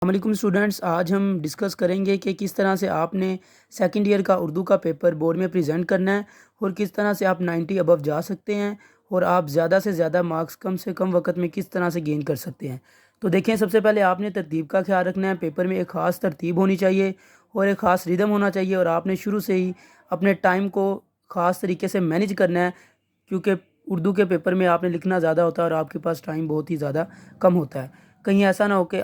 السلام علیکم اسٹوڈنٹس، آج ہم ڈسکس کریں گے کہ کس طرح سے آپ نے سیکنڈ ایئر کا اردو کا پیپر بورڈ میں پریزنٹ کرنا ہے اور کس طرح سے آپ 90 ابو جا سکتے ہیں اور آپ زیادہ سے زیادہ مارکس کم سے کم وقت میں کس طرح سے گین کر سکتے ہیں۔ تو دیکھیں، سب سے پہلے آپ نے ترتیب کا خیال رکھنا ہے۔ پیپر میں ایک خاص ترتیب ہونی چاہیے اور ایک خاص ریدم ہونا چاہیے، اور آپ نے شروع سے ہی اپنے ٹائم کو خاص طریقے سے مینیج کرنا ہے، کیونکہ اردو کے پیپر میں آپ نے لکھنا زیادہ ہوتا ہے اور آپ کے پاس ٹائم بہت ہی زیادہ کم ہوتا ہے۔ کہیں ایسا نہ ہو کہ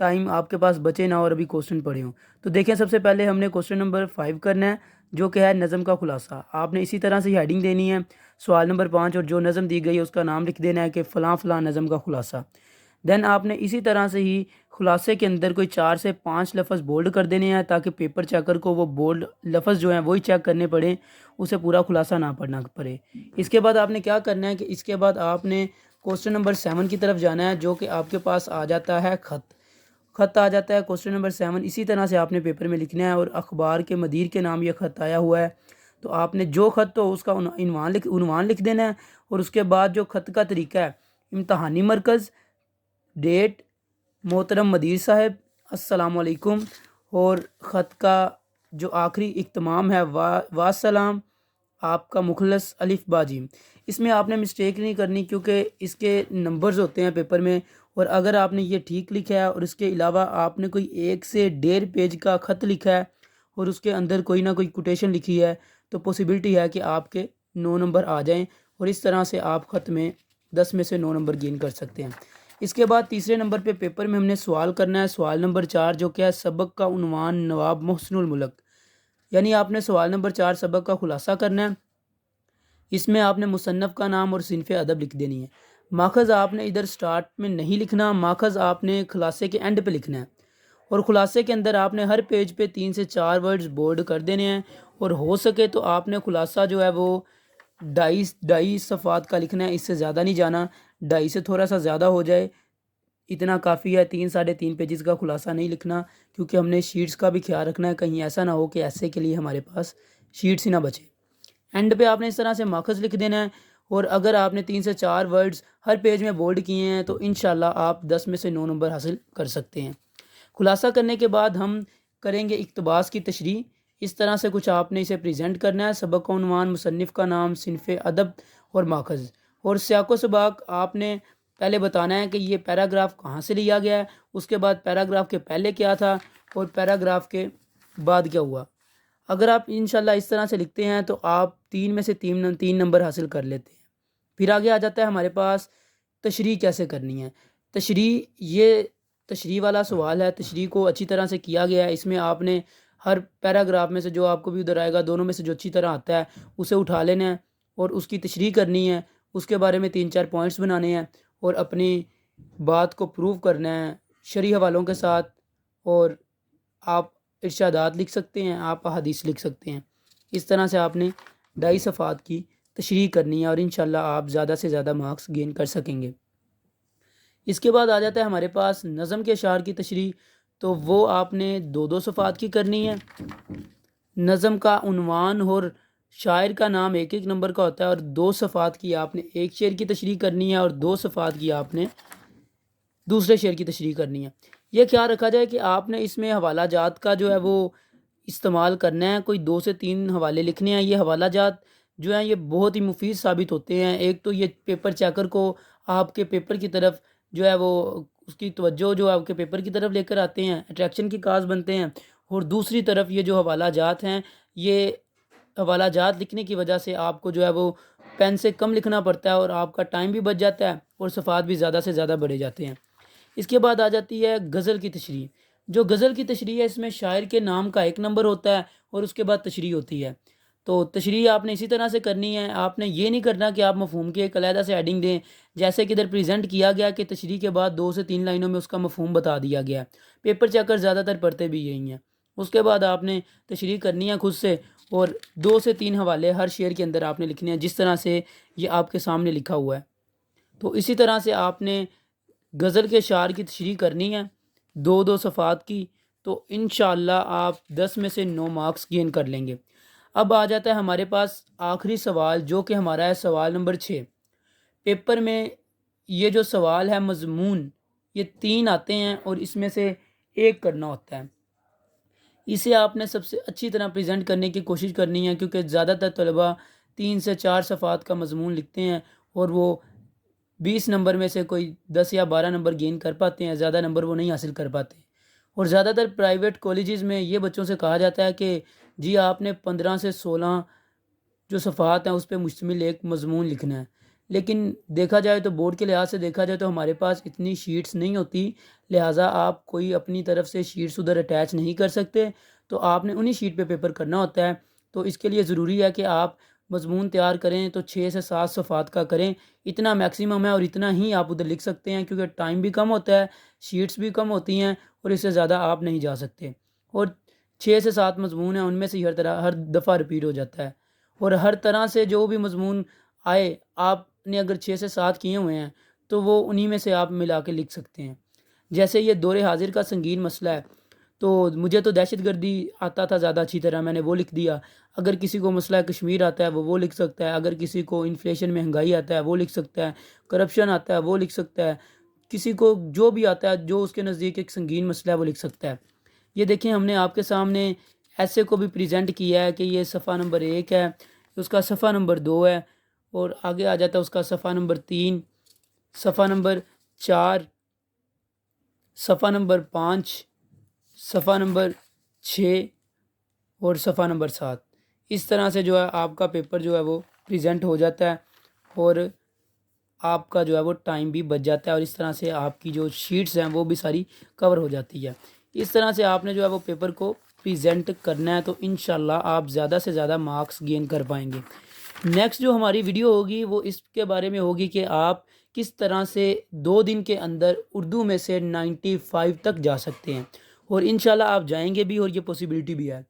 ٹائم آپ کے پاس بچے نہ اور ابھی کوسچن پڑے ہوں۔ تو دیکھیں، سب سے پہلے ہم نے کوسچن نمبر 5 کرنا ہے، جو کہ ہے نظم کا خلاصہ۔ آپ نے اسی طرح سے ہیڈنگ دینی ہے، سوال نمبر 5، اور جو نظم دی گئی ہے اس کا نام لکھ دینا ہے کہ فلاں فلاں نظم کا خلاصہ۔ دین آپ نے اسی طرح سے ہی خلاصے کے اندر کوئی 4 سے 5 لفظ بولڈ کر دینے ہیں، تاکہ پیپر چیکر کو وہ بولڈ لفظ جو ہیں وہی چیک کرنے پڑیں، اسے پورا خلاصہ نہ پڑھنا پڑے۔ اس کے بعد آپ نے کیا کرنا ہے کہ اس کے بعد آپ نے کوسچن نمبر 7 کی طرف جانا ہے، جو کہ آپ کے پاس آ جاتا ہے خط آ جاتا ہے کوسچن نمبر 7۔ اسی طرح سے آپ نے پیپر میں لکھنا ہے، اور اخبار کے مدیر کے نام یہ خط آیا ہوا ہے، تو آپ نے جو خط تو اس کا عنوان لکھ دینا ہے، اور اس کے بعد جو خط کا طریقہ ہے، امتحانی مرکز، ڈیٹ، محترم مدیر صاحب، السلام علیکم، اور خط کا جو آخری اختتام ہے واسلام، آپ کا مخلص الف باجیم۔ اس میں آپ نے مسٹیک نہیں کرنی، کیونکہ اس کے نمبرز ہوتے ہیں پیپر میں، اور اگر آپ نے یہ ٹھیک لکھا ہے اور اس کے علاوہ آپ نے کوئی 1 سے 1.5 پیج کا خط لکھا ہے اور اس کے اندر کوئی نہ کوئی کوٹیشن لکھی ہے، تو پوسیبلٹی ہے کہ آپ کے 9 نمبر آ جائیں، اور اس طرح سے آپ خط میں 10 میں سے 9 نمبر گین کر سکتے ہیں۔ اس کے بعد تیسرے نمبر پہ پیپر میں ہم نے سوال کرنا ہے، سوال نمبر 4، جو کہ ہے سبق کا عنوان نواب محسن الملک، یعنی آپ نے سوال نمبر 4 سبق کا خلاصہ کرنا ہے۔ اس میں آپ نے مصنف کا نام اور صنف ادب لکھ دینی ہے۔ ماخذ آپ نے ادھر سٹارٹ میں نہیں لکھنا، ماخذ آپ نے خلاصے کے اینڈ پہ لکھنا ہے، اور خلاصے کے اندر آپ نے ہر پیج پہ 3 سے 4 ورڈز بولڈ کر دینے ہیں، اور ہو سکے تو آپ نے خلاصہ جو ہے وہ 2.5 صفحات کا لکھنا ہے، اس سے زیادہ نہیں جانا، 2.5 سے تھوڑا سا زیادہ ہو جائے اتنا کافی ہے، 3-3.5 پیجز کا خلاصہ نہیں لکھنا، کیونکہ ہم نے شیٹس کا بھی خیال رکھنا ہے، کہیں ایسا نہ ہو کہ ایسے کے لیے ہمارے پاس شیٹس ہی نہ بچے۔ اینڈ پہ آپ نے اس طرح سے ماخذ لکھ دینا ہے، اور اگر آپ نے 3 سے 4 ورڈز ہر پیج میں بولڈ کیے ہیں تو انشاءاللہ آپ 10 میں سے 9 نمبر حاصل کر سکتے ہیں۔ خلاصہ کرنے کے بعد ہم کریں گے اقتباس کی تشریح۔ اس طرح سے کچھ آپ نے اسے پریزنٹ کرنا ہے، سبق کا عنوان، مصنف کا نام، صنف ادب اور ماخذ، اور سیاق و سباق آپ نے پہلے بتانا ہے کہ یہ پیراگراف کہاں سے لیا گیا ہے، اس کے بعد پیراگراف کے پہلے کیا تھا اور پیراگراف کے بعد کیا ہوا۔ اگر آپ انشاءاللہ اس طرح سے لکھتے ہیں تو آپ 3 میں سے 3 نمبر حاصل کر لیتے ہیں۔ پھر آگے آ جاتا ہے ہمارے پاس تشریح کیسے کرنی ہے۔ یہ تشریح والا سوال ہے، تشریح کو اچھی طرح سے کیا گیا ہے۔ اس میں آپ نے ہر پیراگراف میں سے جو آپ کو بھی ادھر آئے گا، دونوں میں سے جو اچھی طرح آتا ہے اسے اٹھا لینا ہے اور اس کی تشریح کرنی ہے، اس کے بارے میں 3-4 پوائنٹس بنانے ہیں اور اپنی بات کو پروو کرنا ہے شرعی حوالوں کے ساتھ، اور آپ ارشادات لکھ سکتے ہیں، آپ احادیث لکھ سکتے ہیں۔ اس طرح سے آپ نے 2.5 صفحات کی تشریح کرنی ہے، اور انشاءاللہ آپ زیادہ سے زیادہ مارکس گین کر سکیں گے۔ اس کے بعد آ جاتا ہے ہمارے پاس نظم کے اشعار کی تشریح، تو وہ آپ نے 2 صفحات کی کرنی ہے۔ نظم کا عنوان اور شاعر کا نام 1 نمبر کا ہوتا ہے، اور 2 صفحات کی آپ نے ایک شعر کی تشریح کرنی ہے، اور 2 صفحات کی آپ نے دوسرے شعر کی تشریح کرنی ہے۔ یہ خیال رکھا جائے کہ آپ نے اس میں حوالہ جات کا جو ہے وہ استعمال کرنا ہے، کوئی 2 سے 3 حوالے لکھنے ہیں۔ یہ حوالہ جات جو ہیں یہ بہت ہی مفید ثابت ہوتے ہیں۔ ایک تو یہ پیپر چیکر کو آپ کے پیپر کی طرف جو ہے وہ اس کی توجہ جو آپ کے پیپر کی طرف لے کر آتے ہیں، اٹریکشن کی کاز بنتے ہیں، اور دوسری طرف یہ جو حوالہ جات ہیں، یہ حوالہ جات لکھنے کی وجہ سے آپ کو جو ہے وہ پین سے کم لکھنا پڑتا ہے، اور آپ کا ٹائم بھی بچ جاتا ہے اور صفحات بھی زیادہ سے زیادہ بڑھے جاتے ہیں۔ اس کے بعد آ جاتی ہے غزل کی تشریح۔ جو غزل کی تشریح ہے، اس میں شاعر کے نام کا 1 نمبر ہوتا ہے اور اس کے بعد تشریح ہوتی ہے۔ تو تشریح آپ نے اسی طرح سے کرنی ہے، آپ نے یہ نہیں کرنا کہ آپ مفہوم کی ایک علیحدہ سے ہیڈنگ دیں، جیسے کہ ادھر پریزنٹ کیا گیا کہ تشریح کے بعد 2 سے 3 لائنوں میں اس کا مفہوم بتا دیا گیا ہے۔ پیپر چیکر زیادہ تر پڑھتے بھی یہی ہیں۔ اس کے بعد آپ نے تشریح کرنی ہے خود سے، اور 2 سے 3 حوالے ہر شعر کے اندر آپ نے لکھنے ہیں، جس طرح سے یہ آپ کے سامنے لکھا ہوا ہے۔ تو اسی طرح سے آپ نے غزل کے اشعار کی تشریح کرنی ہے 2 صفحات کی، تو انشاءاللہ آپ 10 میں سے 9 مارکس گین کر لیں گے۔ اب آ جاتا ہے ہمارے پاس آخری سوال، جو کہ ہمارا ہے سوال نمبر 6۔ پیپر میں یہ جو سوال ہے مضمون، یہ 3 آتے ہیں، اور اس میں سے 1 کرنا ہوتا ہے۔ اسے آپ نے سب سے اچھی طرح پریزنٹ کرنے کی کوشش کرنی ہے، کیونکہ زیادہ تر طلباء 3 سے 4 صفحات کا مضمون لکھتے ہیں اور وہ 20 نمبر میں سے کوئی 10 یا 12 نمبر گین کر پاتے ہیں، زیادہ نمبر وہ نہیں حاصل کر پاتے۔ اور زیادہ تر پرائیویٹ کالجز میں یہ بچوں سے کہا جاتا ہے کہ جی آپ نے 15 سے 16 جو صفحات ہیں اس پہ مشتمل ایک مضمون لکھنا ہے، لیکن دیکھا جائے تو بورڈ کے لحاظ سے دیکھا جائے تو ہمارے پاس اتنی شیٹس نہیں ہوتی، لہٰذا آپ کوئی اپنی طرف سے شیٹس ادھر اٹیچ نہیں کر سکتے، تو آپ نے انہی شیٹ پہ پیپر کرنا ہوتا ہے۔ تو اس کے لیے ضروری ہے کہ آپ مضمون تیار کریں تو 6 سے 7 صفحات کا کریں، اتنا میکسیمم ہے اور اتنا ہی آپ ادھر لکھ سکتے ہیں، کیونکہ ٹائم بھی کم ہوتا ہے، شیٹس بھی کم ہوتی ہیں اور اس سے زیادہ آپ نہیں جا سکتے۔ اور 6 سے 7 مضمون ہیں، ان میں سے ہر دفعہ رپیٹ ہو جاتا ہے، اور ہر طرح سے جو بھی مضمون آئے آپ نے اگر 6 سے 7 کیے ہوئے ہیں تو وہ انہی میں سے آپ ملا کے لکھ سکتے ہیں۔ جیسے یہ دور حاضر کا سنگین مسئلہ ہے، تو مجھے تو دہشت گردی آتا تھا زیادہ اچھی طرح، میں نے وہ لکھ دیا۔ اگر کسی کو مسئلہ کشمیر آتا ہے وہ لکھ سکتا ہے، اگر کسی کو انفلیشن مہنگائی آتا ہے وہ لکھ سکتا ہے، کرپشن آتا ہے وہ لکھ سکتا ہے، کسی کو جو بھی آتا ہے جو اس کے نزدیک ایک سنگین مسئلہ ہے وہ لکھ سکتا ہے۔ یہ دیکھیں ہم نے آپ کے سامنے ایسے کو بھی پریزنٹ کیا ہے کہ یہ صفحہ نمبر 1 ہے، اس کا صفحہ نمبر 2 ہے، اور آگے آ جاتا ہے اس کا صفحہ نمبر 3، صفحہ نمبر 4، صفحہ نمبر 5، صفحہ نمبر 6 اور صفحہ نمبر 7۔ اس طرح سے جو ہے آپ کا پیپر جو ہے وہ پریزنٹ ہو جاتا ہے، اور آپ کا جو ہے وہ ٹائم بھی بچ جاتا ہے، اور اس طرح سے آپ کی جو شیٹس ہیں وہ بھی ساری کور ہو جاتی ہے۔ اس طرح سے آپ نے جو ہے وہ پیپر کو پریزنٹ کرنا ہے، تو انشاءاللہ آپ زیادہ سے زیادہ مارکس گین کر پائیں گے۔ نیکسٹ جو ہماری ویڈیو ہوگی وہ اس کے بارے میں ہوگی کہ آپ کس طرح سے 2 دن کے اندر اردو میں سے 95 تک جا سکتے ہیں، اور انشاءاللہ آپ جائیں گے بھی، اور یہ پوسیبلٹی بھی ہے۔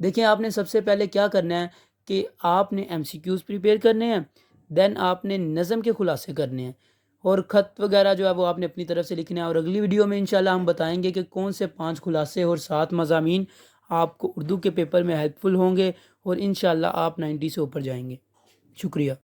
دیکھیں آپ نے سب سے پہلے کیا کرنا ہے کہ آپ نے MCQs پریپیئر کرنے ہیں، دین آپ نے نظم کے خلاصے کرنے ہیں، اور خط وغیرہ جو ہے وہ آپ نے اپنی طرف سے لکھنا ہے، اور اگلی ویڈیو میں انشاءاللہ ہم بتائیں گے کہ کون سے 5 خلاصے اور 7 مضامین آپ کو اردو کے پیپر میں ہیلپ فل ہوں گے، اور انشاءاللہ آپ 90 سے اوپر جائیں گے۔ شکریہ۔